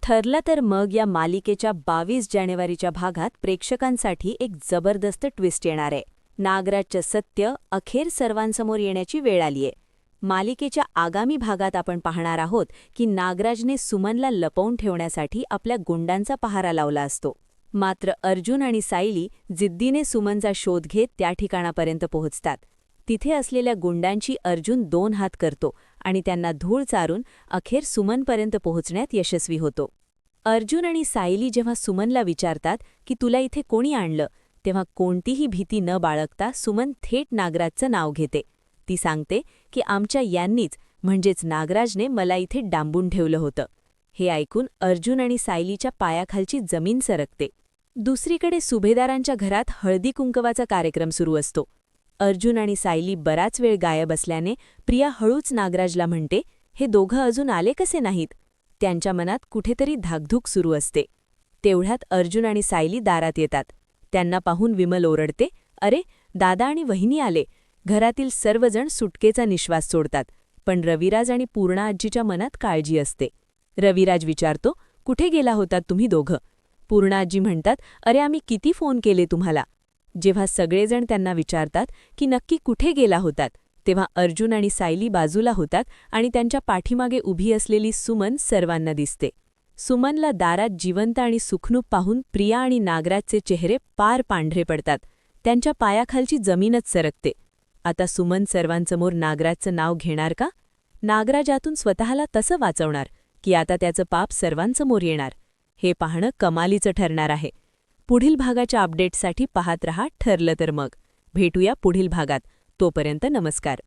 ठरलं तर मग या मालिकेच्या 22 जानेवारीच्या भागात प्रेक्षकांसाठी एक जबरदस्त ट्विस्ट येणार आहे. नागराजचं सत्य अखेर सर्वांसमोर येण्याची वेळ आलीये. मालिकेच्या आगामी भागात आपण पाहणार आहोत की नागराजने सुमनला लपवून ठेवण्यासाठी आपल्या गुंडांचा पहारा लावला असतो. मात्र अर्जुन आणि सायली जिद्दीने सुमनचा शोध घेत त्या ठिकाणापर्यंत पोहोचतात. तिथे असलेल्या गुंडांची अर्जुन 2 हात करतो आणि त्यांना धूळ चारून अखेर सुमनपर्यंत पोहोचण्यात यशस्वी होतो. अर्जुन आणि सायली जेव्हा सुमनला विचारतात की तुला इथे कोणी आणलं, तेव्हा कोणतीही भीती न बाळगता सुमन थेट नागराजचं नाव घेते. ती सांगते की आमच्या यांनीच म्हणजेच नागराजने मला इथे डांबून ठेवलं होतं. हे ऐकून अर्जुन आणि सायलीच्या पायाखालची जमीन सरकते. दुसरीकडे सुभेदारांच्या घरात हळदी कुंकवाचा कार्यक्रम सुरू असतो. अर्जुन आणि सायली बराच वेळ गायब असल्याने प्रिया हळूच नागराजला म्हणते, हे दोघं अजून आले कसे नाहीत. त्यांच्या मनात कुठेतरी धाकधूक सुरू असते. तेवढ्यात अर्जुन आणि सायली दारात येतात. त्यांना पाहून विमल ओरडते, अरे दादा आणि वहिनी आले. घरातील सर्वजण सुटकेचा निश्वास सोडतात. पण रविराज आणि पूर्णा आजीच्या मनात काळजी असते. रविराज विचारतो, कुठे गेला होतात तुम्ही दोघं. पूर्णा आजी म्हणतात, अरे आम्ही किती फोन केले तुम्हाला. जेव्हा सगळेजण त्यांना विचारतात की नक्की कुठे गेला होतात, तेव्हा अर्जुन आणि सायली बाजूला होतात आणि त्यांच्या पाठीमागे उभी असलेली सुमन सर्वांना दिसते. सुमनला दारात जिवंत आणि सुखरूप पाहून प्रिया आणि नागराजचे चेहरे पार पांढरे पडतात. त्यांच्या पायाखालची जमीनच सरकते. आता सुमन सर्वांसमोर नागराजचं नाव घेणार का? नागराज आतून स्वतःला तसं वाचवणार की आता त्याचं पाप सर्वांसमोर येणार? हे पाहणं कमालीचं ठरणार आहे. पुढील भागाच्या अपडेट्ससाठी पाहत रहा ठरलं तर मग. भेटूया पुढील भागात. तोपर्यंत नमस्कार.